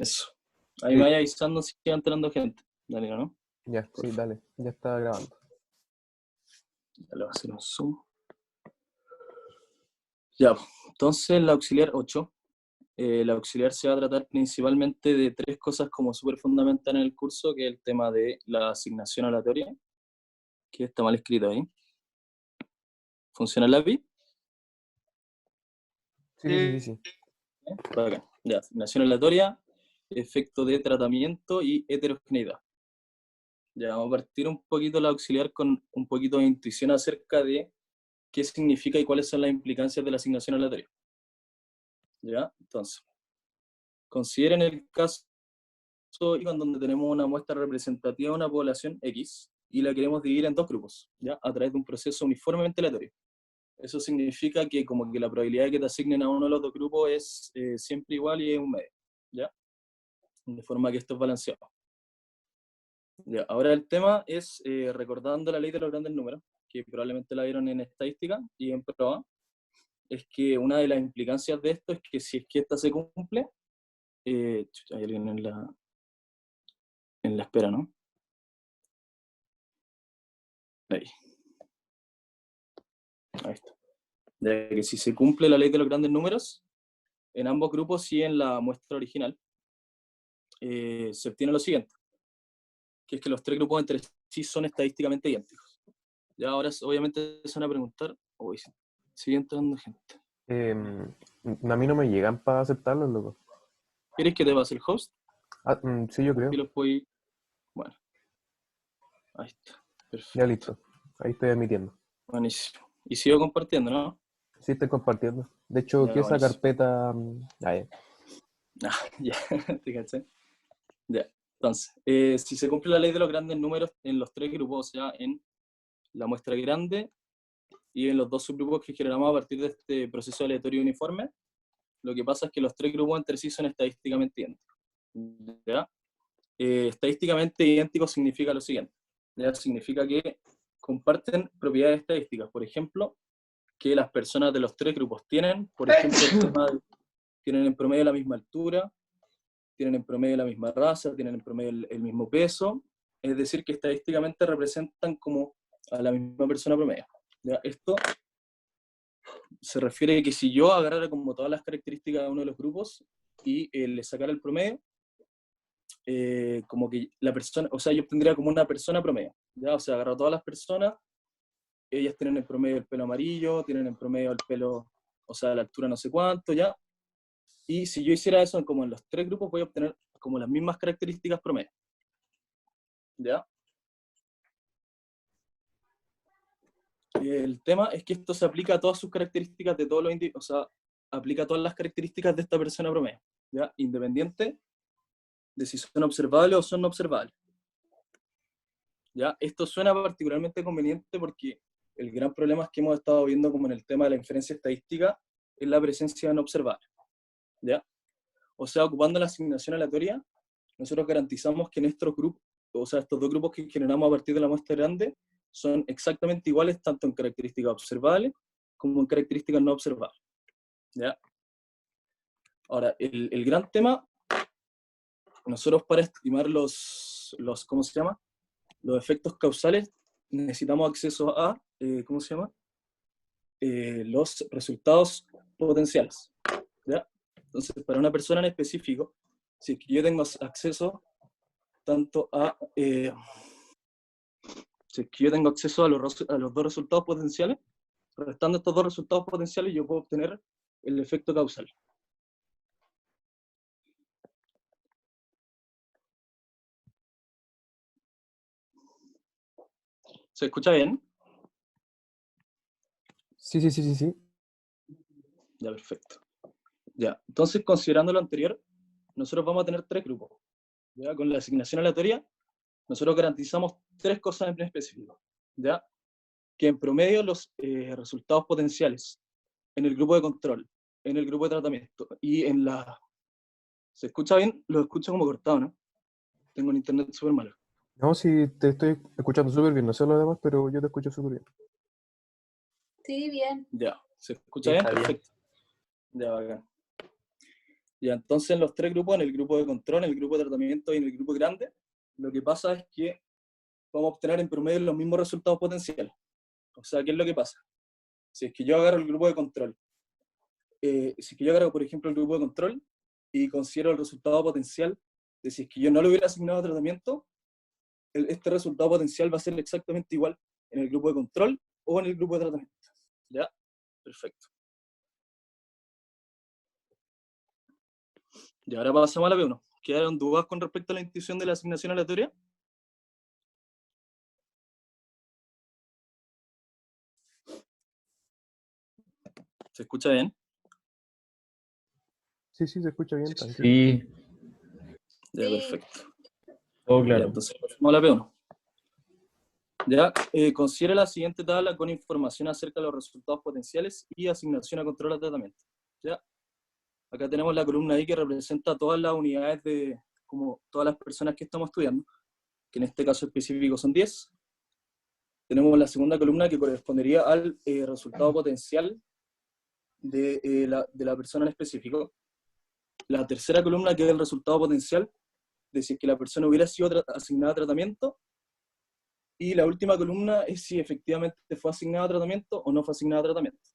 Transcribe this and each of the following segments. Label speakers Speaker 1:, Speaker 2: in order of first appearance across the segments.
Speaker 1: Eso. Ahí me
Speaker 2: Sí.
Speaker 1: vaya avisando si va entrando gente. Dale, ¿no?
Speaker 2: Ya, sí, dale, ya está grabando.
Speaker 1: Ya le voy a hacer un zoom. Ya, entonces la auxiliar 8. La auxiliar se va a tratar principalmente de tres cosas como súper fundamentales en el curso, que es el tema de la asignación aleatoria, que está mal escrito ahí. ¿Funciona el API?
Speaker 2: Sí.
Speaker 1: Bacán. Ya, asignación aleatoria, efecto de tratamiento y heterogeneidad. Ya, vamos a partir un poquito la auxiliar con un poquito de intuición acerca de qué significa y cuáles son las implicancias de la asignación aleatoria. ¿Ya? Entonces, consideren el caso en donde tenemos una muestra representativa de una población X y la queremos dividir en dos grupos, ¿ya? A través de un proceso uniformemente aleatorio. Eso significa que como que la probabilidad de que te asignen a uno de los dos grupos es siempre igual y es un medio, ¿ya? De forma que esto es balanceado. Ya, ahora el tema es, recordando la ley de los grandes números, que probablemente la vieron en estadística y en prueba, es que una de las implicancias de esto es que si es que esta se cumple, hay alguien en la espera, ¿no? Ahí está. De que si se cumple la ley de los grandes números, en ambos grupos y en la muestra original, se obtiene lo siguiente, que es que los tres grupos entre sí son estadísticamente idénticos. Ya ahora obviamente se van a preguntar, uy, sigue entrando gente.
Speaker 2: A mí no me llegan para aceptarlos, loco.
Speaker 1: ¿Quieres que te pase el host?
Speaker 2: Sí, yo
Speaker 1: Y
Speaker 2: creo.
Speaker 1: los puedo. Bueno, ahí está.
Speaker 2: Ya
Speaker 1: Perfecto.
Speaker 2: listo. Ahí estoy admitiendo.
Speaker 1: Buenísimo. Y sigo compartiendo, ¿no?
Speaker 2: Sí, estoy compartiendo. De hecho,
Speaker 1: Ya,
Speaker 2: que esa
Speaker 1: buenísimo.
Speaker 2: carpeta. Ya.
Speaker 1: Ah, ya, te caché. Ya. Entonces, si se cumple la ley de los grandes números en los tres grupos, o sea, en la muestra grande y en los dos subgrupos que generamos a partir de este proceso aleatorio uniforme, lo que pasa es que los tres grupos entre sí son estadísticamente idénticos. ¿Ya? Estadísticamente idéntico significa lo siguiente. ¿Ya? Significa que comparten propiedades estadísticas. Por ejemplo, que las personas de los tres grupos tienen, por ejemplo, el tema de, tienen en promedio la misma altura, tienen en promedio la misma raza, tienen en promedio el mismo peso, es decir, que estadísticamente representan como a la misma persona promedio. ¿Ya? Esto se refiere a que si yo agarrara como todas las características de uno de los grupos y le sacara el promedio, como que la persona, o sea, yo obtendría como una persona promedio, ¿ya? O sea, agarro a todas las personas, ellas tienen en promedio el pelo amarillo, tienen en promedio el pelo, o sea, la altura no sé cuánto, ¿ya? Y si yo hiciera eso como en los tres grupos, voy a obtener como las mismas características promedio, ¿ya? El tema es que esto se aplica a todas sus características de todos los individuos, o sea, aplica a todas las características de esta persona promedio, ¿ya? Independiente de si son observables o son no observables. ¿Ya? Esto suena particularmente conveniente porque el gran problema que hemos estado viendo como en el tema de la inferencia estadística es la presencia de no observables. ¿Ya? O sea, ocupando la asignación aleatoria, nosotros garantizamos que en estos grupos, o sea, estos dos grupos que generamos a partir de la muestra grande, son exactamente iguales tanto en características observables como en características no observables. ¿Ya? Ahora, el gran tema, nosotros para estimar ¿cómo se llama? Los efectos causales, necesitamos acceso a, ¿cómo se llama? Los resultados potenciales. ¿Ya? Entonces, para una persona en específico, si es que yo tengo acceso tanto a, si es que yo tengo acceso a los dos resultados potenciales, restando estos dos resultados potenciales, yo puedo obtener el efecto causal. ¿Se escucha bien?
Speaker 2: Sí.
Speaker 1: Ya, perfecto. Ya, entonces, considerando lo anterior, nosotros vamos a tener tres grupos. ¿Ya? Con la asignación aleatoria, nosotros garantizamos tres cosas en específico. ¿Ya? Que en promedio los resultados potenciales en el grupo de control, en el grupo de tratamiento y en la... ¿Se escucha bien? Lo escucho como cortado, ¿no? Tengo un internet súper malo.
Speaker 2: No, sí, te estoy escuchando súper bien. No sé lo demás, pero yo te escucho súper bien.
Speaker 3: Sí, bien.
Speaker 1: Ya, ¿se
Speaker 2: Sí,
Speaker 1: escucha bien?
Speaker 2: está bien.
Speaker 1: Perfecto. Ya, bacán. Ya, entonces en los tres grupos, en el grupo de control, en el grupo de tratamiento y en el grupo grande, lo que pasa es que vamos a obtener en promedio los mismos resultados potenciales. O sea, ¿qué es lo que pasa? Si es que yo agarro el grupo de control, si es que yo agarro, por ejemplo, el grupo de control y considero el resultado potencial de si es que yo no le hubiera asignado tratamiento, este resultado potencial va a ser exactamente igual en el grupo de control o en el grupo de tratamiento. ¿Ya? Perfecto. Y ahora pasamos a la P1. ¿Quedaron dudas con respecto a la institución de la asignación aleatoria? ¿Se escucha bien?
Speaker 2: Sí, sí, se escucha bien, tranquilo.
Speaker 3: Sí,
Speaker 1: Ya,
Speaker 4: Sí.
Speaker 1: perfecto.
Speaker 3: todo
Speaker 1: Ya,
Speaker 3: claro.
Speaker 1: entonces pasamos a la P1. Ya, considera la siguiente tabla con información acerca de los resultados potenciales y asignación a control de tratamiento. Ya, acá tenemos la columna I que representa todas las unidades de, como todas las personas que estamos estudiando, que en este caso específico son 10. Tenemos la segunda columna que correspondería al resultado potencial de la persona en específico. La tercera columna que es el resultado potencial de si es que la persona hubiera sido asignada a tratamiento. Y la última columna es si efectivamente fue asignada a tratamiento o no fue asignada a tratamiento.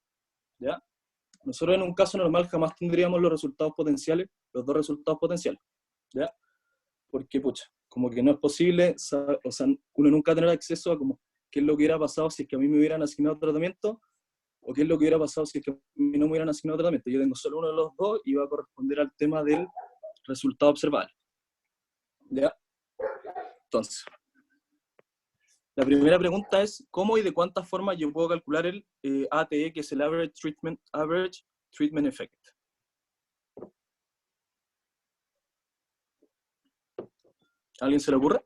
Speaker 1: ¿Ya? Nosotros en un caso normal jamás tendríamos los resultados potenciales, los dos resultados potenciales. ¿Ya? Porque, pucha, como que no es posible, o sea, uno nunca tener acceso a como qué es lo que hubiera pasado si es que a mí me hubieran asignado tratamiento o qué es lo que hubiera pasado si es que a mí no me hubieran asignado tratamiento. Yo tengo solo uno de los dos y va a corresponder al tema del resultado observable. ¿Ya? Entonces, la primera pregunta es, ¿cómo y de cuántas formas yo puedo calcular el ATE, que es el Average Treatment Effect? ¿A alguien se le ocurre?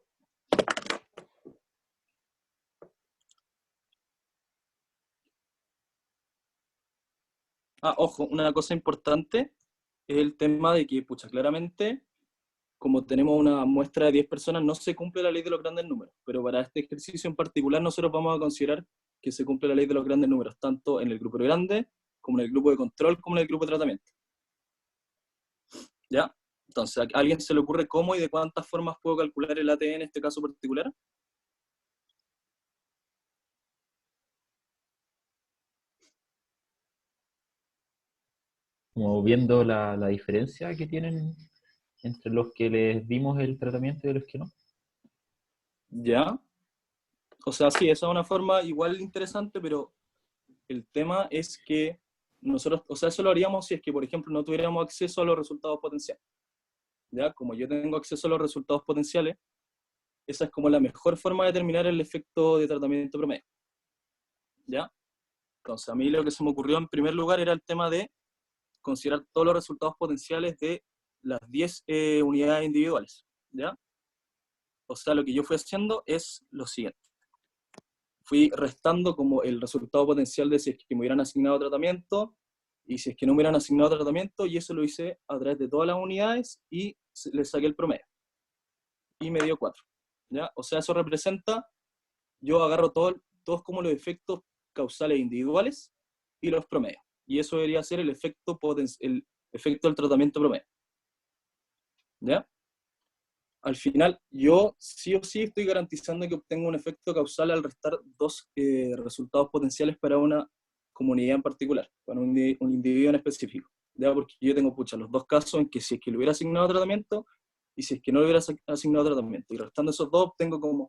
Speaker 1: Ojo, una cosa importante es el tema de que, pucha, claramente, como tenemos una muestra de 10 personas, no se cumple la ley de los grandes números, pero para este ejercicio en particular nosotros vamos a considerar que se cumple la ley de los grandes números, tanto en el grupo grande, como en el grupo de control, como en el grupo de tratamiento. ¿Ya? Entonces, ¿a alguien se le ocurre cómo y de cuántas formas puedo calcular el ATE en este caso particular?
Speaker 3: Como viendo la diferencia que tienen entre los que les dimos el tratamiento y los que no.
Speaker 1: ¿Ya? O sea, sí, esa es una forma igual interesante, pero el tema es que nosotros, o sea, eso lo haríamos si es que, por ejemplo, no tuviéramos acceso a los resultados potenciales. ¿Ya? Como yo tengo acceso a los resultados potenciales, esa es como la mejor forma de determinar el efecto de tratamiento promedio. ¿Ya? Entonces, a mí lo que se me ocurrió en primer lugar era el tema de considerar todos los resultados potenciales de las 10 unidades individuales. ¿Ya? O sea, lo que yo fui haciendo es lo siguiente. Fui restando como el resultado potencial de si es que me hubieran asignado tratamiento y si es que no me hubieran asignado tratamiento, y eso lo hice a través de todas las unidades y le saqué el promedio. Y me dio 4. ¿Ya? O sea, eso representa, yo agarro todos como los efectos causales individuales y los promedios. Y eso debería ser el efecto del tratamiento promedio. ¿Ya? Al final, yo sí o sí estoy garantizando que obtengo un efecto causal al restar dos resultados potenciales para una comunidad en particular, para un individuo en específico. ¿Ya? Porque yo tengo, pucha, los dos casos en que si es que le hubiera asignado tratamiento y si es que no le hubiera asignado tratamiento. Y restando esos dos, obtengo como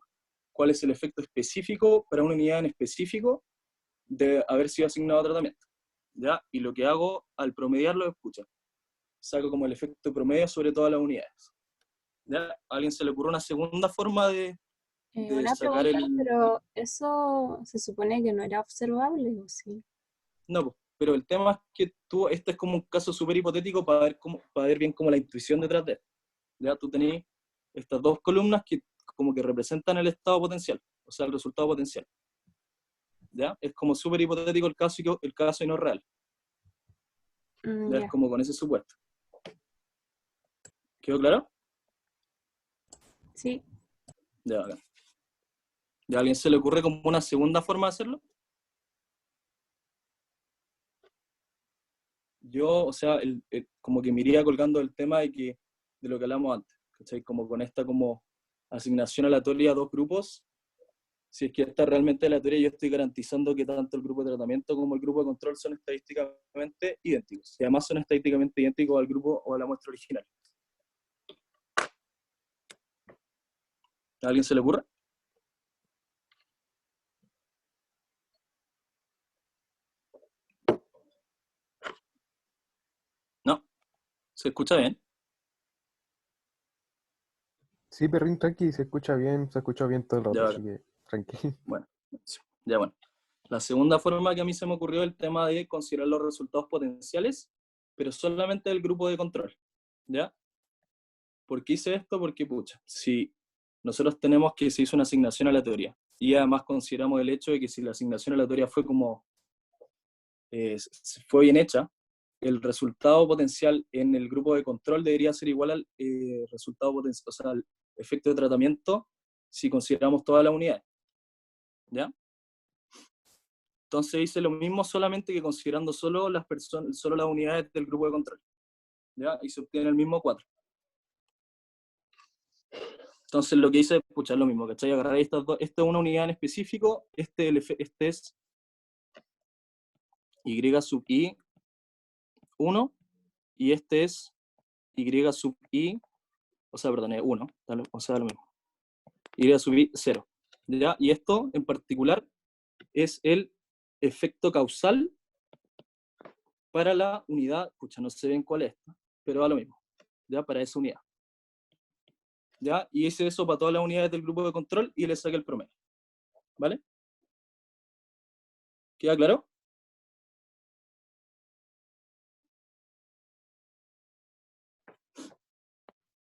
Speaker 1: cuál es el efecto específico para una unidad en específico de haber sido asignado tratamiento. ¿Ya? Y lo que hago al promediarlo es, pucha, saco como el efecto promedio sobre todas las unidades. ¿Ya? ¿A alguien se le ocurre una segunda forma de
Speaker 4: Una
Speaker 1: sacar
Speaker 4: pregunta,
Speaker 1: el...?
Speaker 4: pero eso se supone que no era observable, ¿o sí?
Speaker 1: No, pues, pero el tema es que este es como un caso súper hipotético para ver bien como la intuición detrás de él. ¿Ya? Tú tenés estas dos columnas que como que representan el estado potencial, o sea, el resultado potencial. ¿Ya? Es como súper hipotético el caso y no real. ¿Ya? Es
Speaker 4: Ya.
Speaker 1: como con ese supuesto. ¿Quedó claro?
Speaker 4: Sí.
Speaker 1: Ya, acá. ¿Ya a alguien se le ocurre como una segunda forma de hacerlo? yo, o sea, como que me iría colgando el tema de lo que hablamos antes, ¿cachai? Como con esta como asignación aleatoria a dos grupos. Si es que esta realmente aleatoria, yo estoy garantizando que tanto el grupo de tratamiento como el grupo de control son estadísticamente idénticos. Y además son estadísticamente idénticos al grupo o a la muestra original. ¿A alguien se le ocurre? No. ¿Se escucha bien?
Speaker 2: Sí, perrín, tranqui, se escucha bien todo el rato,
Speaker 1: Ya,
Speaker 2: así que tranqui.
Speaker 1: bueno. Ya, bueno. La segunda forma que a mí se me ocurrió es el tema de considerar los resultados potenciales, pero solamente del grupo de control. ¿Ya? ¿Por qué hice esto? Porque, pucha, si nosotros tenemos que se hizo una asignación aleatoria y además consideramos el hecho de que si la asignación aleatoria fue como fue bien hecha, el resultado potencial en el grupo de control debería ser igual al resultado potencial, o sea, al efecto de tratamiento si consideramos todas las unidades. ¿Ya? Entonces hice lo mismo solamente que considerando solo las unidades del grupo de control. ¿Ya? Y se obtiene el mismo 4. Entonces lo que hice es, pucha, lo mismo, ¿cachai? Agarré estas dos, esta es una unidad en específico, este es Y sub I 1, y este es Y sub I, o sea, perdón, es 1, o sea, lo mismo. Y sub I 0. ¿Ya? Y esto en particular es el efecto causal para la unidad, pucha, no sé bien cuál es esta, pero da lo mismo, ¿ya? Para esa unidad. ¿Ya? Y hice eso para todas las unidades del grupo de control y le saqué el promedio. ¿Vale? ¿Queda claro?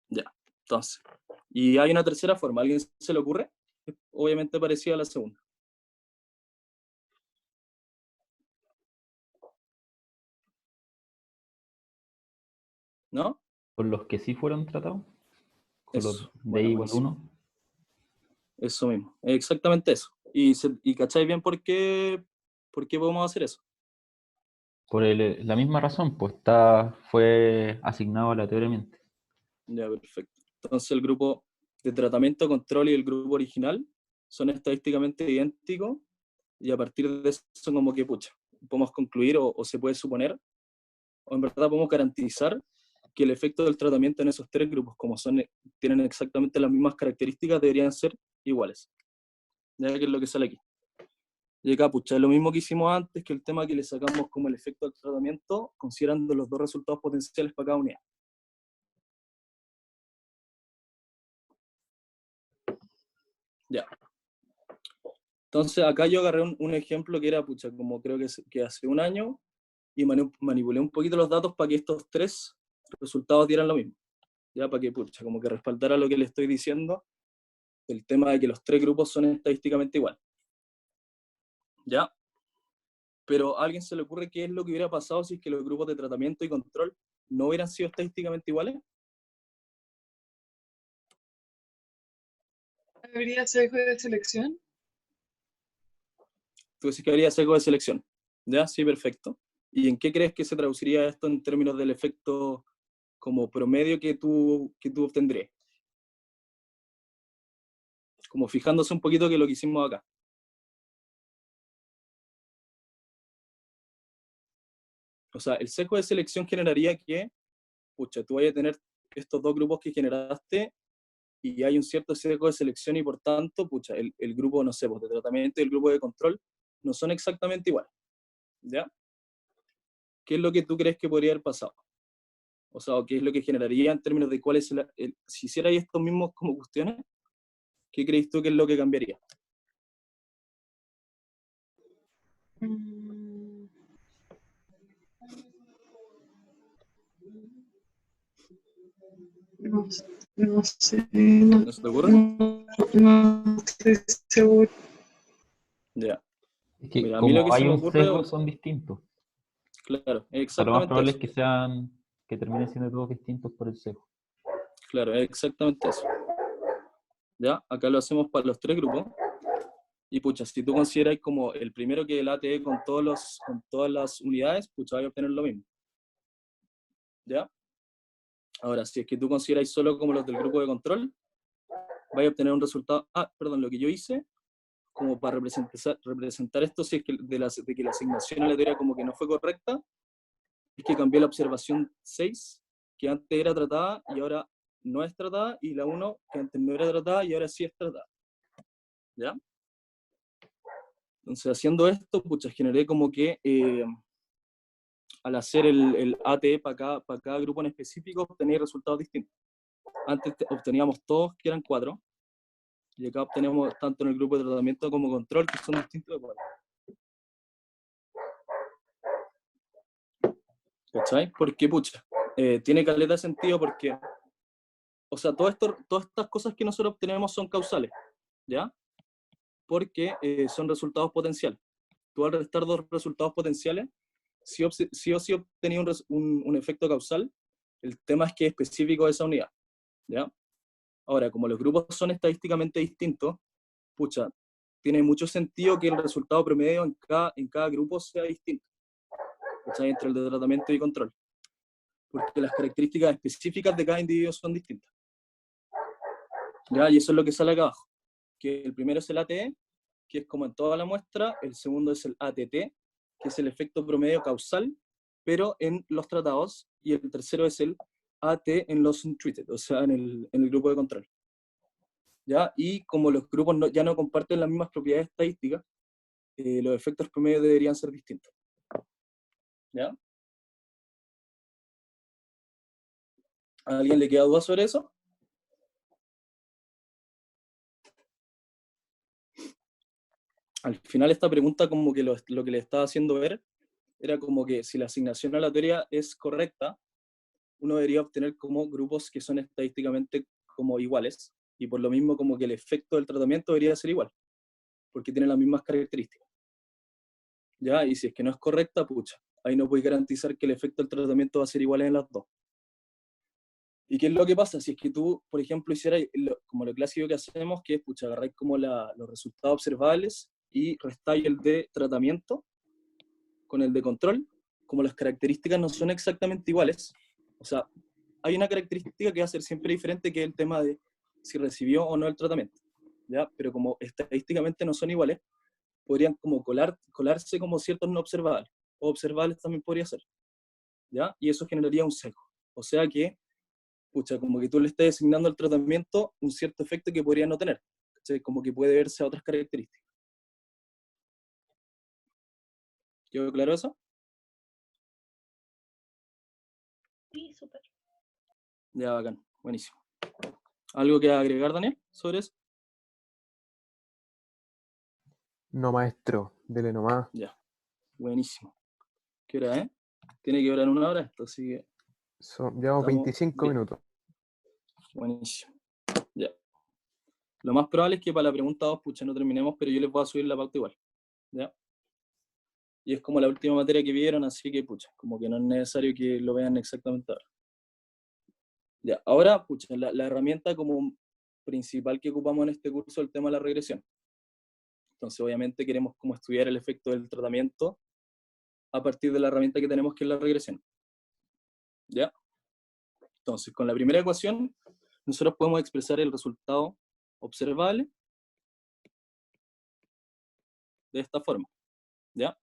Speaker 1: Ya, entonces. Y hay una tercera forma, ¿a alguien se le ocurre? Obviamente parecida a la segunda. ¿No?
Speaker 3: Con los que sí fueron tratados, con
Speaker 1: Eso.
Speaker 3: los de
Speaker 1: Bueno,
Speaker 3: igual
Speaker 1: buenísimo.
Speaker 3: 1.
Speaker 1: Eso mismo, exactamente eso. ¿Y cacháis bien por qué podemos hacer eso?
Speaker 3: Por la misma razón, pues fue asignado aleatoriamente.
Speaker 1: Ya, perfecto. Entonces el grupo de tratamiento, control y el grupo original son estadísticamente idénticos y a partir de eso como que, pucha, podemos concluir o se puede suponer, o en verdad podemos garantizar que el efecto del tratamiento en esos tres grupos, como tienen exactamente las mismas características, deberían ser iguales. Ya que es lo que sale aquí. Y acá, pucha, es lo mismo que hicimos antes, que el tema que le sacamos como el efecto del tratamiento, considerando los dos resultados potenciales para cada unidad. Ya. Entonces acá yo agarré un ejemplo que era, pucha, como creo que hace un año, y manipulé un poquito los datos para que estos tres resultados dieran lo mismo. Ya, para que, pucha, como que respaldara lo que le estoy diciendo, el tema de que los tres grupos son estadísticamente iguales. ¿Ya? Pero ¿a alguien se le ocurre qué es lo que hubiera pasado si es que los grupos de tratamiento y control no hubieran sido estadísticamente iguales?
Speaker 5: ¿Habría sesgo de selección?
Speaker 1: Tú decís que habría sesgo de selección. ¿Ya? Sí, perfecto. ¿Y en qué crees que se traduciría esto en términos del efecto como promedio que tú obtendrías? Como fijándose un poquito que lo que hicimos acá. O sea, el sesgo de selección generaría que, pucha, tú vayas a tener estos dos grupos que generaste y hay un cierto sesgo de selección y por tanto, pucha, el grupo, no sé, pues, de tratamiento y el grupo de control no son exactamente iguales. ¿Ya? ¿Qué es lo que tú crees que podría haber pasado? O sea, ¿qué es lo que generaría en términos de cuál es si hicierais estos mismos como cuestiones, ¿qué crees tú que es lo que cambiaría?
Speaker 5: Mm, No, no sé,
Speaker 1: ¿No se te ocurre?
Speaker 5: no estoy seguro.
Speaker 1: Ya.
Speaker 3: Es que
Speaker 1: Mira, a mí lo
Speaker 3: como
Speaker 1: que se
Speaker 3: hay
Speaker 1: me
Speaker 3: un
Speaker 1: ocurre,
Speaker 3: sesgo, son distintos.
Speaker 1: claro, es
Speaker 3: O sea, lo más
Speaker 1: exactamente
Speaker 3: probable
Speaker 1: eso.
Speaker 3: es que terminen siendo todos distintos por el sesgo.
Speaker 1: Claro, es exactamente eso. ¿Ya? Acá lo hacemos para los tres grupos. Y pucha, si tú consideras como el primero que el ATE con todas las unidades, pucha, vas a obtener lo mismo. ¿ya? Ahora, si es que tú consideráis solo como los del grupo de control, vais a obtener un resultado, perdón, lo que yo hice, como para representar esto, si es que de que la asignación aleatoria como que no fue correcta, es que cambié la observación 6, que antes era tratada y ahora no es tratada, y la 1, que antes no era tratada y ahora sí es tratada. ¿Ya? Entonces, haciendo esto, pucha, generé como que al hacer el AT para cada grupo en específico, obtenía resultados distintos. Antes obteníamos todos, que eran 4, y acá obtenemos tanto en el grupo de tratamiento como control, que son distintos de 4. ¿Cachai? Porque, pucha, tiene caleta de sentido porque, o sea, todas estas cosas que nosotros obtenemos son causales, ¿ya? Porque son resultados potenciales. Tú al restar dos resultados potenciales, sí o sí obtenía un efecto causal. El tema es que es específico de esa unidad, ¿ya? Ahora, como los grupos son estadísticamente distintos, pucha, tiene mucho sentido que el resultado promedio en cada grupo sea distinto, ¿cachai? Entre el de tratamiento y control, porque las características específicas de cada individuo son distintas. ¿Ya? Y eso es lo que sale acá abajo, que el primero es el ATE, que es como en toda la muestra, el segundo es el ATT, que es el efecto promedio causal, pero en los tratados, y el tercero es el AT en los untreated, o sea, en el grupo de control. ¿Ya? Y como los grupos ya no comparten las mismas propiedades estadísticas, los efectos promedio deberían ser distintos. ¿Ya? ¿A alguien le queda duda sobre eso? Al final esta pregunta como que lo que le estaba haciendo ver era como que si la asignación aleatoria es correcta, uno debería obtener como grupos que son estadísticamente como iguales, y por lo mismo como que el efecto del tratamiento debería ser igual, porque tiene las mismas características. ¿Ya? Y si es que no es correcta, pucha, ahí no puedes garantizar que el efecto del tratamiento va a ser igual en las dos. ¿Y qué es lo que pasa? Si es que tú, por ejemplo, hicieras como lo clásico que hacemos, que es, pucha, agarráis como los resultados observables y restáis el de tratamiento con el de control, como las características no son exactamente iguales, o sea, hay una característica que va a ser siempre diferente, que es el tema de si recibió o no el tratamiento, ¿ya? Pero como estadísticamente no son iguales, podrían como colarse como ciertos no observables, o observables también podría ser, ¿ya? Y eso generaría un sesgo, o sea que, pucha, como que tú le estés asignando al tratamiento un cierto efecto que podría no tener, ¿cachai? Como que puede verse a otras características. ¿Quedó claro eso?
Speaker 6: Sí, súper.
Speaker 1: Ya, bacán, buenísimo. ¿Algo que agregar, Daniel, sobre eso?
Speaker 2: No, maestro, dele nomás.
Speaker 1: Ya, buenísimo. ¿Qué hora es? Tiene que durar 1 hora esto, así que
Speaker 2: Llevamos
Speaker 1: estamos
Speaker 2: 25
Speaker 1: bien.
Speaker 2: minutos.
Speaker 1: Buenísimo. Ya. Lo más probable es que para la pregunta 2, pucha, no terminemos, pero yo les voy a subir la pauta igual. ¿Ya? Y es como la última materia que vieron, así que, pucha, como que no es necesario que lo vean exactamente ahora. Ya, ahora, pucha, la herramienta como principal que ocupamos en este curso es el tema de la regresión. Entonces, obviamente, queremos como estudiar el efecto del tratamiento a partir de la herramienta que tenemos, que es la regresión. ¿Ya? Entonces, con la primera ecuación, nosotros podemos expresar el resultado observable de esta forma, ¿ya?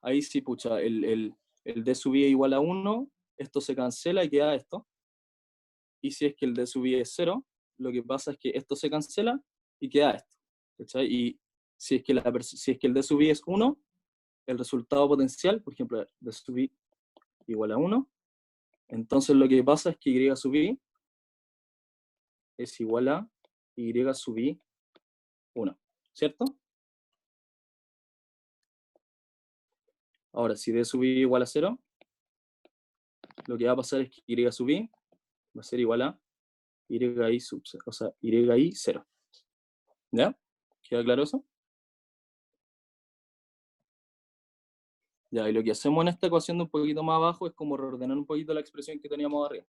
Speaker 1: Ahí sí, pucha, el d sub i igual a 1, esto se cancela y queda esto. Y si es que el d sub i es 0, lo que pasa es que esto se cancela y queda esto, ¿cachai? Y si es que, el d sub i es 1, el resultado potencial, por ejemplo, d sub i igual a 1, entonces lo que pasa es que y sub i es igual a y sub i 1, ¿cierto? Ahora, si d sub i igual a 0, lo que va a pasar es que y sub i va a ser igual a y sub 0, o sea, y 0. ¿Ya? ¿Queda claro eso? Ya, y lo que hacemos en esta ecuación de un poquito más abajo es como reordenar un poquito la expresión que teníamos arriba.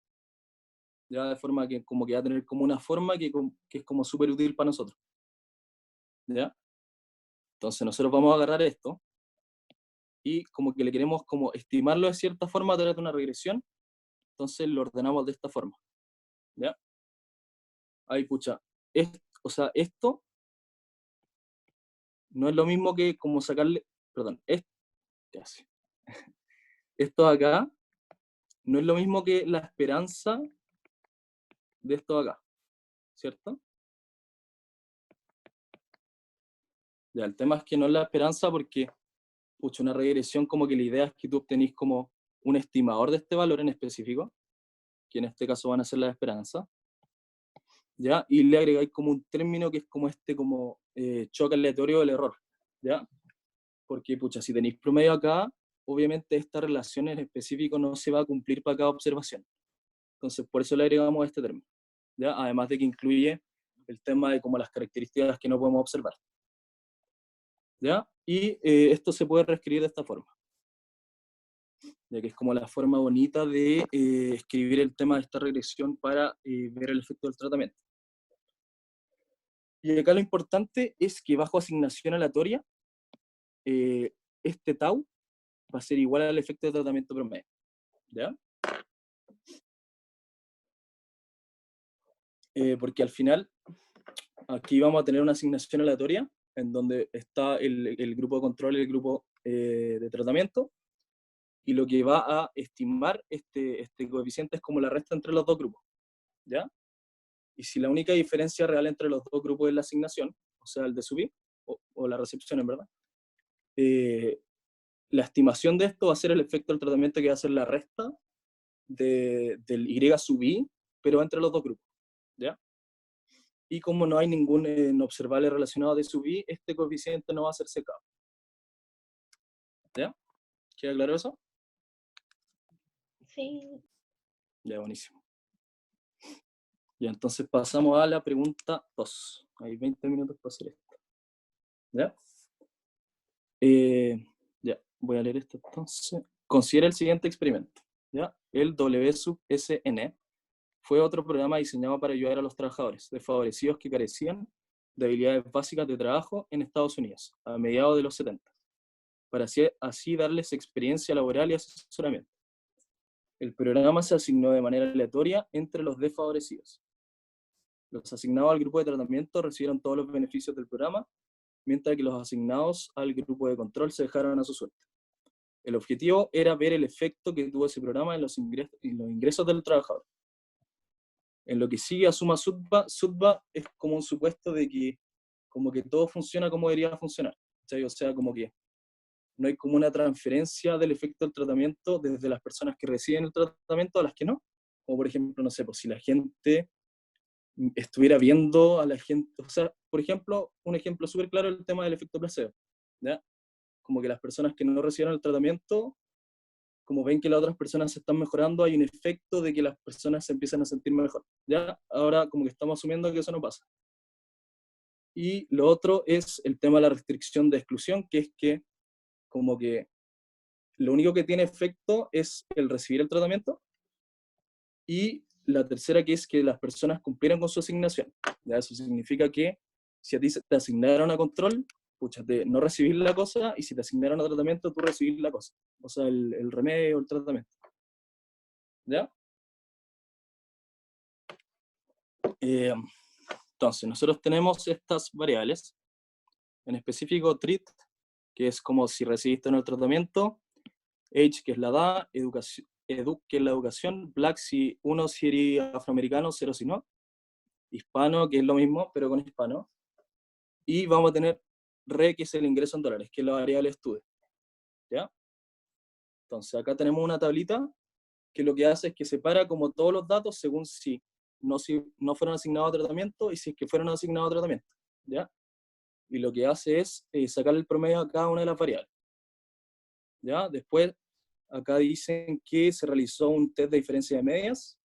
Speaker 1: Ya, de forma que como que va a tener como una forma que es como súper útil para nosotros. ¿Ya? Entonces nosotros vamos a agarrar esto y como que le queremos como estimarlo de cierta forma a través de una regresión. entonces lo ordenamos de esta forma. ¿Ya? Ahí, pucha. O sea, esto no es lo mismo que como sacarle, perdón, ¿qué hace? Esto acá no es lo mismo que la esperanza de esto acá, ¿cierto? Ya, el tema es que no es la esperanza porque, pucha, una regresión como que la idea es que tú obtenís como un estimador de este valor en específico, que en este caso van a ser la esperanza, ¿ya? Y le agregáis como un término que es como como choque aleatorio del error, ¿ya? Porque, pucha, si tenéis promedio acá, obviamente esta relación en específico no se va a cumplir para cada observación. Entonces, por eso le agregamos este término, ¿ya? Además de que incluye el tema de como las características que no podemos observar, ¿ya? Y esto se puede reescribir de esta forma, ya que es como la forma bonita de escribir el tema de esta regresión para ver el efecto del tratamiento. Y acá lo importante es que bajo asignación aleatoria, este tau va a ser igual al efecto de tratamiento promedio, ¿ya? Porque al final, aquí vamos a tener una asignación aleatoria, en donde está el grupo de control y el grupo de tratamiento, y lo que va a estimar este coeficiente es como la resta entre los dos grupos, ¿ya? Y si la única diferencia real entre los dos grupos es la asignación, o sea, el de subir, o la recepción en verdad, la estimación de esto va a ser el efecto del tratamiento que va a ser la resta del Y sub I, pero entre los dos grupos, ¿ya? Y como no hay ningún observable relacionado de sub I, este coeficiente no va a ser secado. ¿Ya? ¿Queda claro eso?
Speaker 6: Sí.
Speaker 1: Ya, buenísimo. Ya, entonces pasamos a la pregunta 2. Hay 20 minutos para hacer esto. ¿Ya? Ya, voy a leer esto entonces. Considera el siguiente experimento. ¿Ya? El W sub SN fue otro programa diseñado para ayudar a los trabajadores desfavorecidos que carecían de habilidades básicas de trabajo en Estados Unidos a mediados de los 70, para así darles experiencia laboral y asesoramiento. El programa se asignó de manera aleatoria entre los desfavorecidos. Los asignados al grupo de tratamiento recibieron todos los beneficios del programa, mientras que los asignados al grupo de control se dejaron a su suerte. El objetivo era ver el efecto que tuvo ese programa en los ingresos del trabajador. En lo que sigue a suma sutba es como un supuesto de que como que todo funciona como debería funcionar, ¿sí? O sea, como que no hay como una transferencia del efecto del tratamiento desde las personas que reciben el tratamiento a las que no. Como por ejemplo, no sé, pues si la gente estuviera viendo a la gente, o sea, por ejemplo, un ejemplo súper claro es el tema del efecto placebo, ¿ya? Como que las personas que no recibieron el tratamiento, como ven que las otras personas se están mejorando, hay un efecto de que las personas se empiezan a sentir mejor, ¿ya? Ahora como que estamos asumiendo que eso no pasa. Y lo otro es el tema de la restricción de exclusión, que es que como que lo único que tiene efecto es el recibir el tratamiento, y la tercera que es que las personas cumplieran con su asignación. ¿Ya? Eso significa que si a ti te asignaron a control, pucha, de no recibir la cosa, y si te asignaron a tratamiento, tú recibir la cosa. O sea, el remedio o el tratamiento. ¿Ya? Entonces, nosotros tenemos estas variables, en específico treat, que es como si recibiste en el tratamiento, age, que es la edad, educación, que es la educación, black si eres afroamericano, 0 si no, hispano, que es lo mismo, pero con hispano, y vamos a tener re, que es el ingreso en dólares, que es la variable estudio, ¿ya? Entonces acá tenemos una tablita que lo que hace es que separa como todos los datos según si no fueron asignados a tratamiento y si es que fueron asignados a tratamiento, ¿ya? Y lo que hace es sacar el promedio a cada una de las variables, ¿ya? Después acá dicen que se realizó un test de diferencia de medias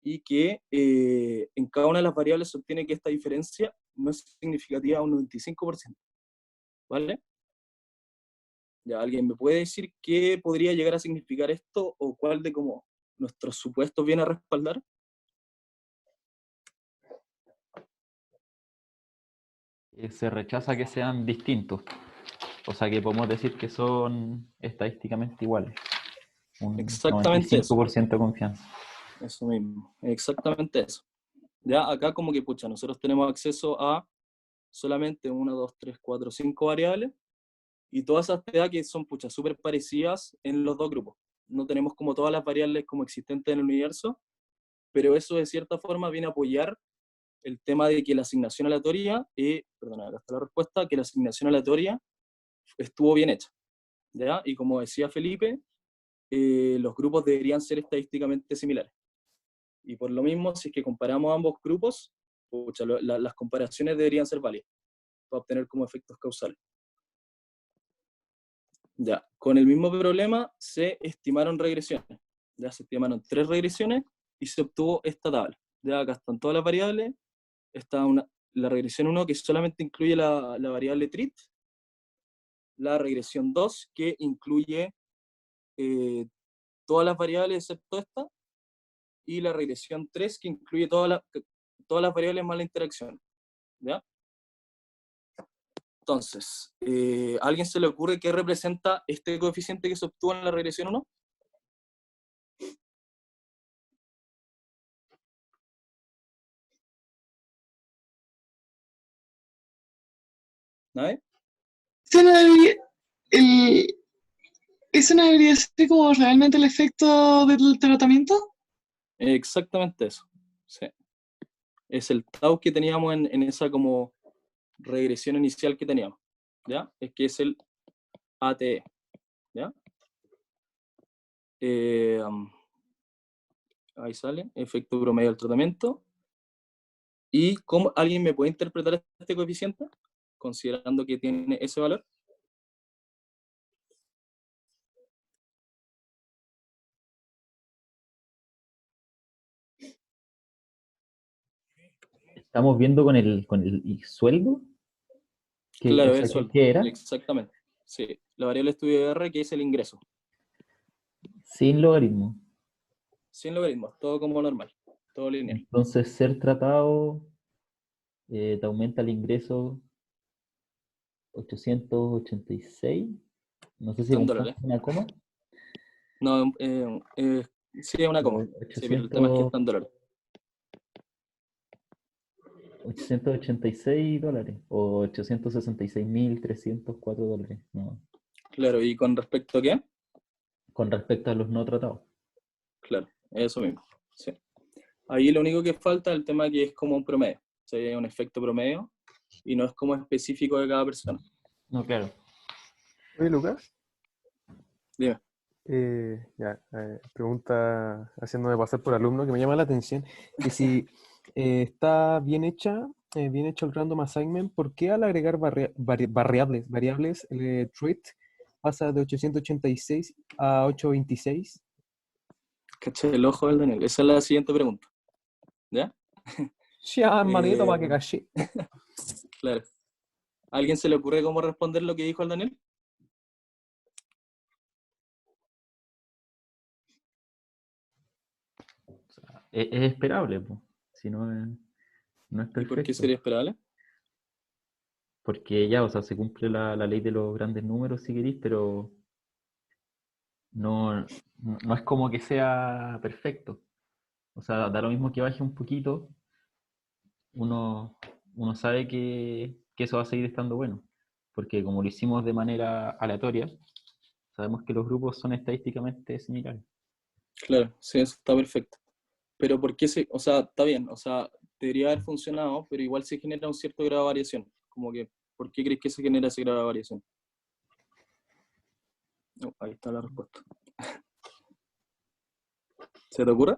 Speaker 1: y que en cada una de las variables se obtiene que esta diferencia no es significativa a un 95%, ¿vale? ¿Ya alguien me puede decir qué podría llegar a significar esto o cuál de como nuestros supuestos viene a respaldar?
Speaker 3: Se rechaza que sean distintos. O sea que podemos decir que son estadísticamente iguales. Un
Speaker 1: Exactamente eso.
Speaker 3: 95% de confianza.
Speaker 1: Eso mismo, exactamente eso. Ya acá como que, pucha, nosotros tenemos acceso a solamente 1, 2, 3, 4, 5 variables, y todas esas te da que son, pucha, súper parecidas en los dos grupos. No tenemos como todas las variables como existentes en el universo, pero eso de cierta forma viene a apoyar el tema de que la asignación aleatoria, perdona, acá está la respuesta, que la asignación aleatoria estuvo bien hecha, ¿ya? Y como decía Felipe, los grupos deberían ser estadísticamente similares. Y por lo mismo, si es que comparamos ambos grupos, pucha, las comparaciones deberían ser válidas para obtener como efectos causales. Ya, con el mismo problema se estimaron regresiones. Ya se estimaron 3 regresiones y se obtuvo esta tabla. Ya acá están todas las variables. Está la regresión 1 que solamente incluye la variable trit, la regresión 2 que incluye todas las variables excepto esta, y la regresión 3 que incluye todas las variables más la interacción. ¿Ya? Entonces, ¿a alguien se le ocurre qué representa este coeficiente que se obtuvo en la regresión 1? ¿Nadie?
Speaker 5: Eso no debería, el- ¿Eso no debería ser como realmente el efecto del tratamiento?
Speaker 1: Exactamente eso. Sí. Es el tau que teníamos en esa como regresión inicial que teníamos. ¿Ya? Es que es el ATE. ¿Ya? Ahí sale, efecto promedio del tratamiento. ¿Y cómo alguien me puede interpretar este coeficiente? Considerando que tiene ese valor.
Speaker 3: Estamos viendo con el sueldo.
Speaker 1: Claro,
Speaker 3: O sea,
Speaker 1: el sueldo.
Speaker 3: ¿qué era?
Speaker 1: Exactamente. Sí, la variable estudio de R, que es el ingreso.
Speaker 3: Sin logaritmo.
Speaker 1: Sin logaritmos, todo como normal, todo lineal.
Speaker 3: Entonces, ser tratado te aumenta el ingreso 886. No sé si
Speaker 1: Está en
Speaker 3: es un
Speaker 1: dólares.
Speaker 3: punto, una coma.
Speaker 1: No, sí, es una coma. Sí, pero el tema es que está en dólares.
Speaker 3: 886 dólares o 866.304 dólares, no,
Speaker 1: Claro, ¿y con respecto a qué?
Speaker 3: con respecto a los no tratados.
Speaker 1: Claro, eso mismo. Sí. Ahí lo único que falta es el tema que es como un promedio. O sea, hay un efecto promedio y no es como específico de cada persona.
Speaker 3: No, claro.
Speaker 2: Oye, Lucas,
Speaker 1: Dime.
Speaker 2: pregunta haciéndome pasar por alumno que me llama la atención, que si está bien hecho el random assignment, ¿por qué al agregar variables, el trait pasa de 886 a 826?
Speaker 1: Caché el ojo del Daniel. Esa es la siguiente pregunta. ¿Ya?
Speaker 2: Sí, hermanito, para que caché.
Speaker 1: Claro. ¿A alguien se le ocurre cómo responder lo que dijo el Daniel?
Speaker 3: Es esperable, pues, si no no es
Speaker 1: ¿Y por qué
Speaker 3: perfecto.
Speaker 1: sería esperable?
Speaker 3: Porque ya, o sea, se cumple la ley de los grandes números si queréis, pero no es como que sea perfecto. O sea, da lo mismo que baje un poquito, uno, uno sabe que eso va a seguir estando bueno. Porque como lo hicimos de manera aleatoria, sabemos que los grupos son estadísticamente similares.
Speaker 1: Claro, sí, eso está perfecto. Pero ¿por qué o sea, está bien, o sea, debería haber funcionado, pero igual se genera un cierto grado de variación. Como que, ¿por qué crees que se genera ese grado de variación? Ahí está la respuesta. ¿Se te ocurre?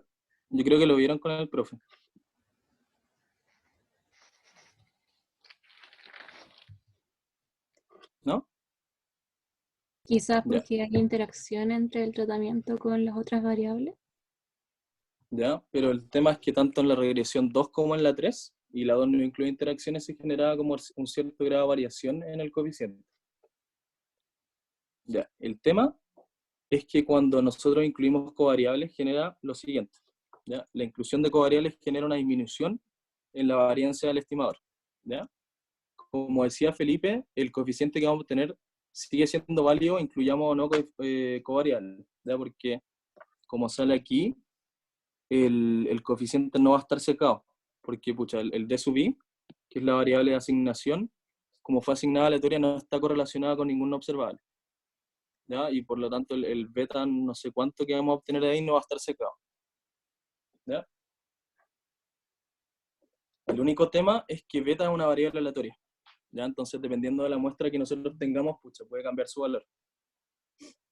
Speaker 1: Yo creo que lo vieron con el profe. ¿No?
Speaker 4: Quizás
Speaker 1: Ya,
Speaker 4: porque hay interacción entre el tratamiento con las otras variables.
Speaker 1: ya, pero el tema es que tanto en la regresión 2 como en la 3, y la 2 no incluye interacciones, se generaba como un cierto grado de variación en el coeficiente. Ya, el tema es que cuando nosotros incluimos covariables genera lo siguiente. ¿Ya? La inclusión de covariables genera una disminución en la varianza del estimador. ¿Ya? Como decía Felipe, el coeficiente que vamos a obtener sigue siendo válido, incluyamos o no covariables, ¿ya? Porque como sale aquí, el coeficiente no va a estar secado, porque pucha, el D sub I, que es la variable de asignación, como fue asignada aleatoria, no está correlacionada con ningún observable. ¿Ya? Y por lo tanto el beta no sé cuánto que vamos a obtener de ahí no va a estar secado. ¿Ya? El único tema es que beta es una variable aleatoria. ¿Ya? Entonces, dependiendo de la muestra que nosotros tengamos, pucha, puede cambiar su valor.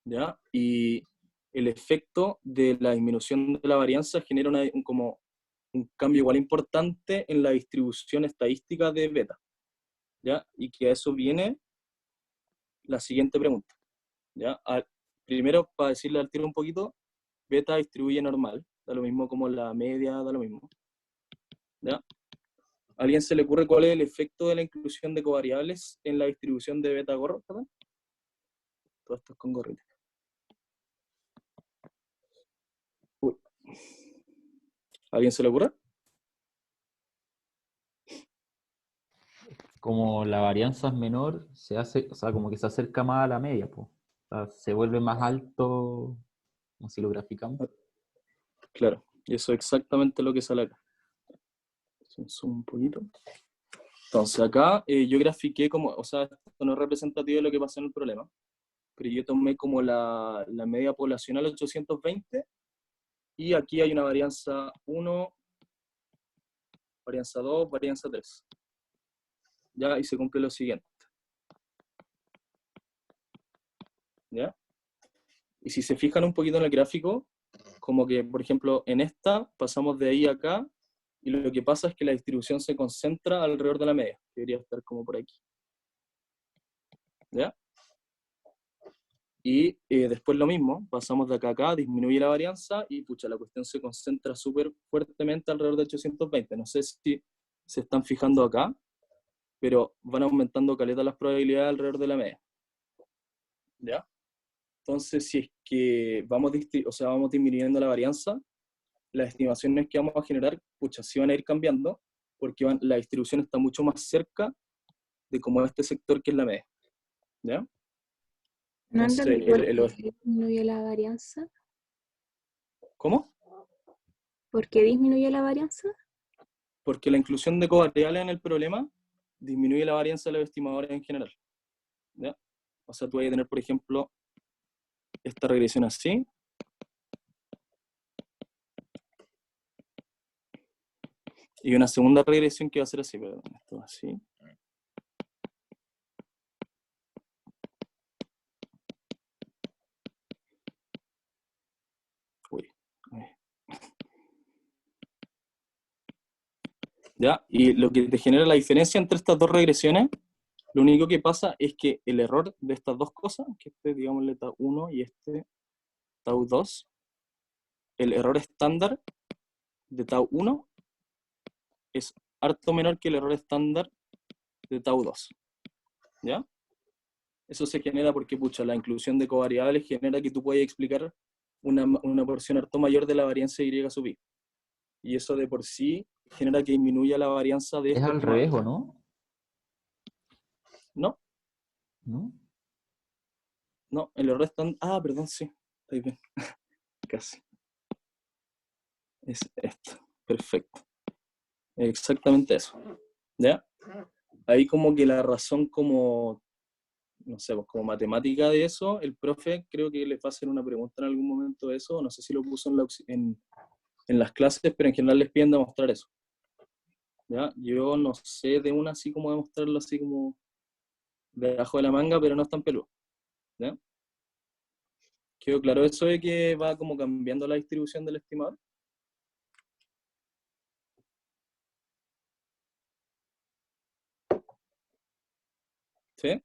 Speaker 1: ¿Ya? Y el efecto de la disminución de la varianza genera como un cambio igual importante en la distribución estadística de beta. ¿Ya? Y que a eso viene la siguiente pregunta. ¿Ya? Primero, para decirle al tiro un poquito, beta distribuye normal, da lo mismo como la media, da lo mismo. ¿Ya? ¿A alguien se le ocurre cuál es el efecto de la inclusión de covariables en la distribución de beta gorro? ¿Perdón? Todo esto es con gorrita. Uy. ¿A alguien se le ocurre?
Speaker 3: Como la varianza es menor, se hace, o sea, como que se acerca más a la media, pues. O sea, se vuelve más alto, como si lo graficamos.
Speaker 1: Claro, y eso es exactamente lo que sale acá. Un poquito. Entonces acá yo grafiqué como, o sea, esto no es representativo de lo que pasa en el problema, pero yo tomé como la media poblacional 820 y aquí hay una varianza 1, varianza 2, varianza 3. ¿Ya? Y se cumple lo siguiente. ¿Ya? Y si se fijan un poquito en el gráfico, como que, por ejemplo, en esta pasamos de ahí a acá, y lo que pasa es que la distribución se concentra alrededor de la media, que debería estar como por aquí. ¿Ya? Y después lo mismo, pasamos de acá a acá, disminuye la varianza, y pucha, la cuestión se concentra súper fuertemente alrededor de 820. No sé si se están fijando acá, pero van aumentando caleta las probabilidades alrededor de la media. ¿Ya? Entonces, si es que vamos disminuyendo la varianza, las estimaciones que vamos a generar, pucha, sí van a ir cambiando, porque la distribución está mucho más cerca de como este sector que es la media. ¿Ya?
Speaker 4: ¿No
Speaker 1: Entonces,
Speaker 4: entendí por qué disminuye la varianza?
Speaker 1: ¿Cómo?
Speaker 4: ¿Por qué disminuye la varianza?
Speaker 1: Porque la inclusión de covariables en el problema disminuye la varianza de los estimadores en general. ¿Ya? O sea, tú vas a tener, por ejemplo, esta regresión así, y una segunda regresión que va a ser así, perdón, esto así. Uy. ¿Ya? Y lo que te genera la diferencia entre estas dos regresiones, lo único que pasa es que el error de estas dos cosas, que este, digámosle, tau 1 y este tau 2, el error estándar de tau 1 es harto menor que el error estándar de tau 2. ¿Ya? Eso se genera porque, pucha, la inclusión de covariables genera que tú puedas explicar una porción harto mayor de la varianza Y sub I. Y eso de por sí genera que disminuya la varianza de
Speaker 3: Es
Speaker 1: este
Speaker 3: al
Speaker 1: estimado.
Speaker 3: revés, ¿o no?
Speaker 1: ¿No?
Speaker 3: ¿No?
Speaker 1: No, el error estándar... Ah, perdón, sí. Está bien. Casi. Es esto. Perfecto. Exactamente eso. ¿Ya? Ahí como que la razón como, no sé, pues como matemática de eso, el profe creo que les va a hacer una pregunta en algún momento de eso, no sé si lo puso en las clases, pero en general les piden demostrar eso. ¿Ya? Yo no sé de una así como demostrarlo así como debajo de la manga, pero no es tan peludo. ¿Ya? ¿Quedó claro eso de que va como cambiando la distribución del estimador? ¿Sí?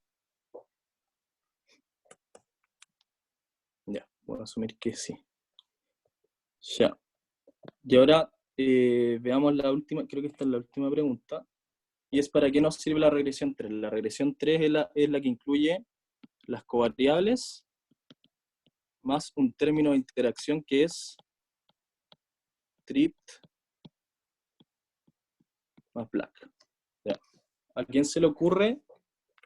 Speaker 1: Ya, voy a asumir que sí. Ya. Y ahora veamos la última, creo que esta es la última pregunta, y es ¿para qué nos sirve la regresión 3? La regresión 3 es la que incluye las covariables más un término de interacción que es TRIP más Black. ¿Ya? ¿A quién se le ocurre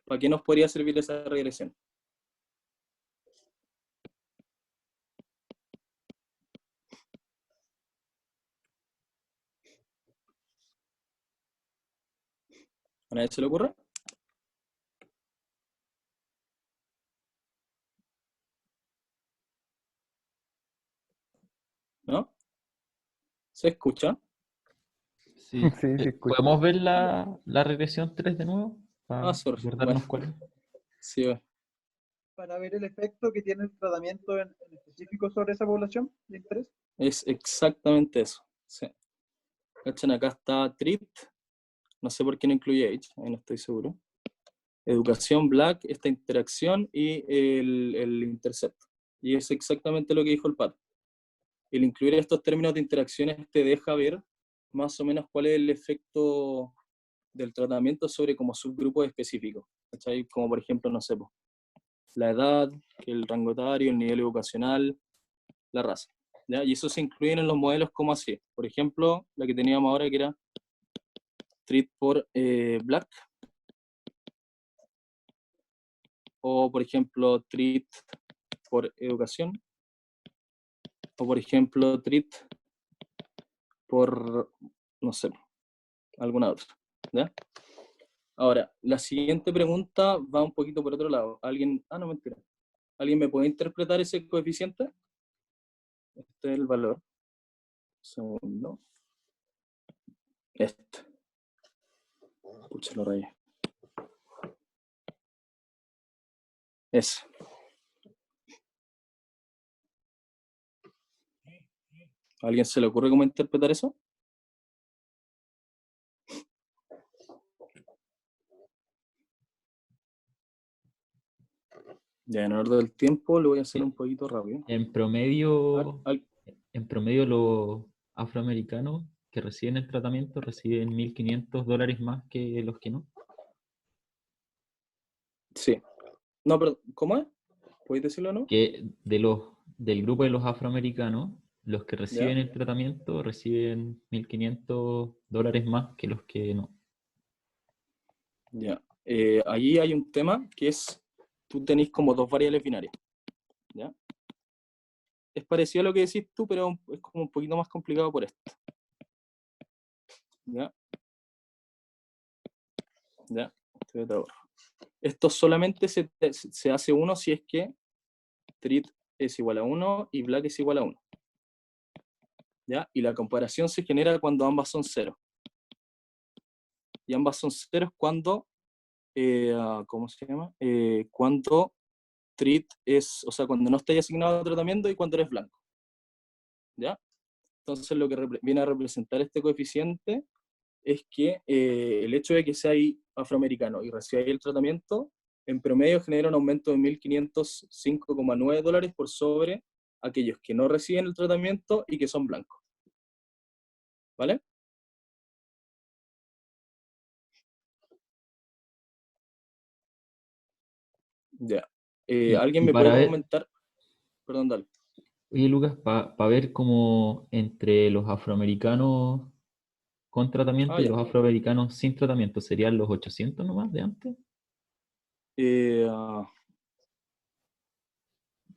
Speaker 1: para qué nos podría servir esa regresión? ¿A nadie se le ocurre? ¿No? ¿Se escucha?
Speaker 3: Sí.
Speaker 2: Sí, sí, escucho.
Speaker 3: ¿Podemos ver la regresión 3 de nuevo? Para
Speaker 1: Sorry.
Speaker 3: recordarnos
Speaker 1: Bueno,
Speaker 3: cuál es.
Speaker 1: sí,
Speaker 7: Para ver el efecto que tiene el tratamiento en específico sobre esa población de interés.
Speaker 1: es exactamente eso. Sí. ¿Cachan? Acá está treat, no sé por qué no incluye age, ahí no estoy seguro. Educación, black, esta interacción y el intercept. Y es exactamente lo que dijo el pato. El incluir estos términos de interacciones te deja ver más o menos cuál es el efecto del tratamiento sobre como subgrupos específicos. ¿Cachai? Como por ejemplo, no sé, po, la edad, el rango etario, el nivel educacional, la raza. ¿Ya? Y eso se incluye en los modelos como así. Por ejemplo, la que teníamos ahora que era treat por black, o por ejemplo treat por educación, o por ejemplo treat por, no sé, alguna otra. ¿Ya? Ahora, la siguiente pregunta va un poquito por otro lado. ¿Alguien, no, mentira. ¿Alguien me puede interpretar ese coeficiente? Este es el valor. Segundo. Este. Pucha, lo rayé. Ese. ¿A alguien se le ocurre cómo interpretar eso? Ya, en orden del tiempo lo voy a hacer un poquito rápido.
Speaker 3: En promedio,
Speaker 1: Al-
Speaker 3: los afroamericanos que reciben el tratamiento reciben $1.500 más que los que no.
Speaker 1: Sí. No, pero ¿cómo es? ¿Puedes decirlo o no?
Speaker 3: Que del grupo de los afroamericanos, los que reciben
Speaker 1: Ya.
Speaker 3: el tratamiento reciben $1.500 más que los que no.
Speaker 1: Ya. Allí hay un tema que es, tú tenés como dos variables binarias. ¿Ya? Es parecido a lo que decís tú, pero es como un poquito más complicado por esto. ¿Ya? ¿Ya? Esto solamente se hace uno si es que treat es igual a 1 y black es igual a 1. ¿Ya? Y la comparación se genera cuando ambas son 0. Y ambas son 0 cuando, ¿cómo se llama? Cuando treat es, o sea, cuando no estáis asignado a tratamiento y cuando eres blanco. ¿Ya? Entonces lo que viene a representar este coeficiente es que el hecho de que seáis afroamericano y recibáis el tratamiento, en promedio genera un aumento de $1.505,9 por sobre aquellos que no reciben el tratamiento y que son blancos. ¿Vale? Ya. ¿Alguien
Speaker 3: Y
Speaker 1: me
Speaker 3: para
Speaker 1: puede
Speaker 3: ver,
Speaker 1: comentar? Perdón, dale.
Speaker 3: oye Lucas, para ver cómo entre los afroamericanos con tratamiento y
Speaker 1: Ya.
Speaker 3: los afroamericanos sin tratamiento, ¿serían los 800 nomás de antes?
Speaker 1: Eh,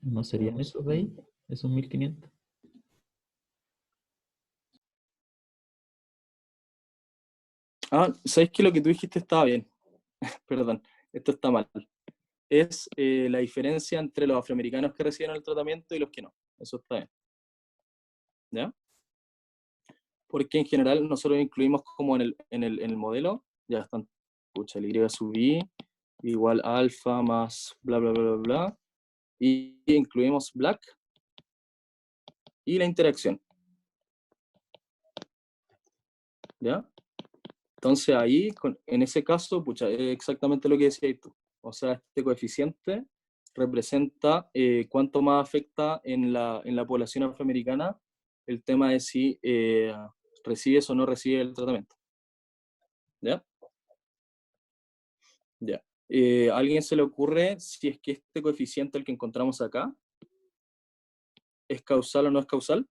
Speaker 3: ¿No serían
Speaker 1: un
Speaker 3: esos de ahí?
Speaker 1: segundo.
Speaker 3: ¿Esos 1.500?
Speaker 1: ¿Sabes que lo que tú dijiste estaba bien? Perdón, esto está mal. Es la diferencia entre los afroamericanos que reciben el tratamiento y los que no. Eso está bien. ¿Ya? Porque en general nosotros incluimos como en el modelo, ya están, pucha, el Y sub I igual alfa más bla, bla, bla, bla, bla, y incluimos black y la interacción. ¿Ya? Entonces ahí, en ese caso, pucha, es exactamente lo que decías tú. O sea, este coeficiente representa cuánto más afecta en la población afroamericana el tema de si recibes o no recibes el tratamiento. ¿Ya? Ya. ¿A alguien se le ocurre si es que este coeficiente, el que encontramos acá, es causal o no es causal?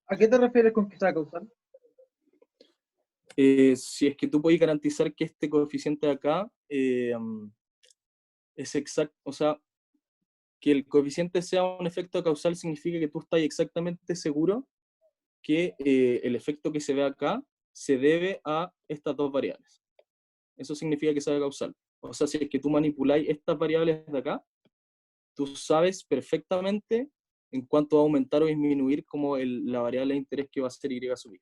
Speaker 7: ¿A qué te refieres con que sea causal?
Speaker 1: Si es que tú puedes garantizar que este coeficiente de acá es exacto, o sea, que el coeficiente sea un efecto causal significa que tú estás exactamente seguro que el efecto que se ve acá se debe a estas dos variables. Eso significa que sea causal. O sea, si es que tú manipuláis estas variables de acá, tú sabes perfectamente en cuánto va a aumentar o disminuir como la variable de interés que va a ser y sub i.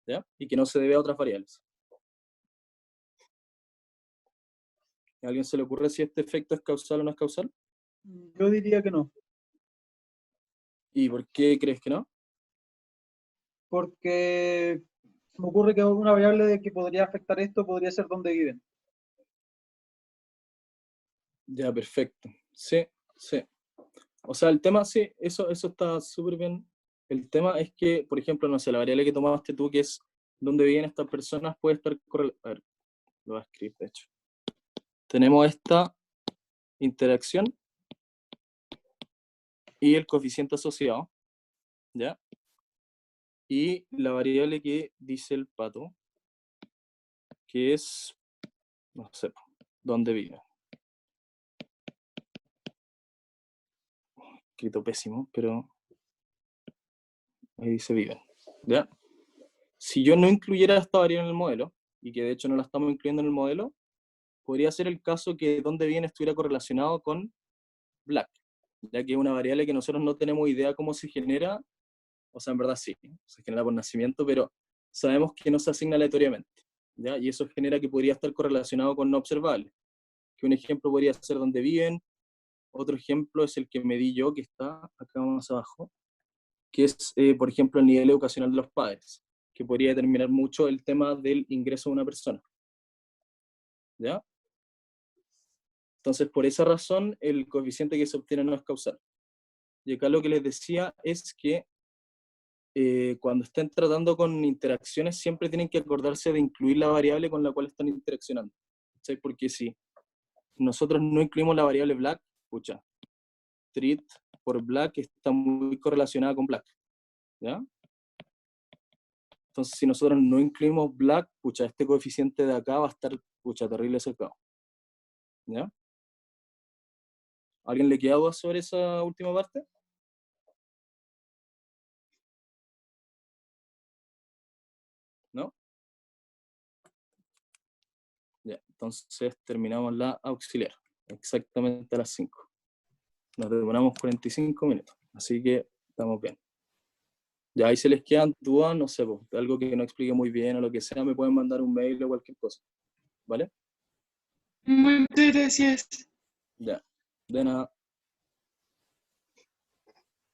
Speaker 1: ¿Ya? Y que no se debe a otras variables. ¿A alguien se le ocurre si este efecto es causal o no es causal?
Speaker 7: Yo diría que no,
Speaker 1: ¿Y por qué crees que no?
Speaker 7: porque se me ocurre que una variable de que podría afectar esto podría ser dónde viven.
Speaker 1: Ya, perfecto. Sí, sí. O sea, el tema, sí, eso está súper bien. El tema es que, por ejemplo, no sé, la variable que tomaste tú, que es dónde viven estas personas, puede estar correlacionada. A ver, lo voy a escribir, de hecho. Tenemos esta interacción y el coeficiente asociado, ¿ya? Y la variable que dice el pato, que es, no sé, dónde vive. Escrito pésimo, pero ahí dice viven, ¿ya? Si yo no incluyera esta variable en el modelo, y que de hecho no la estamos incluyendo en el modelo, podría ser el caso que dónde viene estuviera correlacionado con black, ya que es una variable que nosotros no tenemos idea cómo se genera, o sea, en verdad sí, se genera por nacimiento, pero sabemos que no se asigna aleatoriamente, ¿ya? Y eso genera que podría estar correlacionado con no observables, que un ejemplo podría ser dónde viven, otro ejemplo es el que me di yo, que está acá más abajo, que es, por ejemplo, el nivel educacional de los padres, que podría determinar mucho el tema del ingreso de una persona, ¿ya? Entonces, por esa razón, el coeficiente que se obtiene no es causal. Y acá lo que les decía es que cuando estén tratando con interacciones, siempre tienen que acordarse de incluir la variable con la cual están interaccionando. ¿Sí? Porque si nosotros no incluimos la variable black, pucha, treat por black está muy correlacionada con black, ¿ya? Entonces, si nosotros no incluimos black, pucha, este coeficiente de acá va a estar, pucha, terrible cercado, ¿ya? ¿A alguien le queda dudas sobre esa última parte? ¿No? Ya, entonces terminamos la auxiliar, exactamente a las 5. Nos demoramos 45 minutos, así que estamos bien. Ya ahí se les quedan dudas, no sé, de algo que no explique muy bien o lo que sea, me pueden mandar un mail o cualquier cosa, ¿vale?
Speaker 5: Muchas gracias.
Speaker 1: Ya, de nada.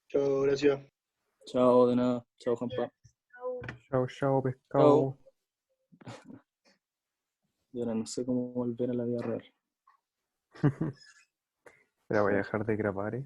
Speaker 8: Chao, gracias.
Speaker 1: Chao, de nada. Chao, Juanpa.
Speaker 2: Chao, chao,
Speaker 1: Chao.
Speaker 2: pescado.
Speaker 1: Y ahora no sé cómo volver a la vida real.
Speaker 2: Pero voy a dejar de grabar,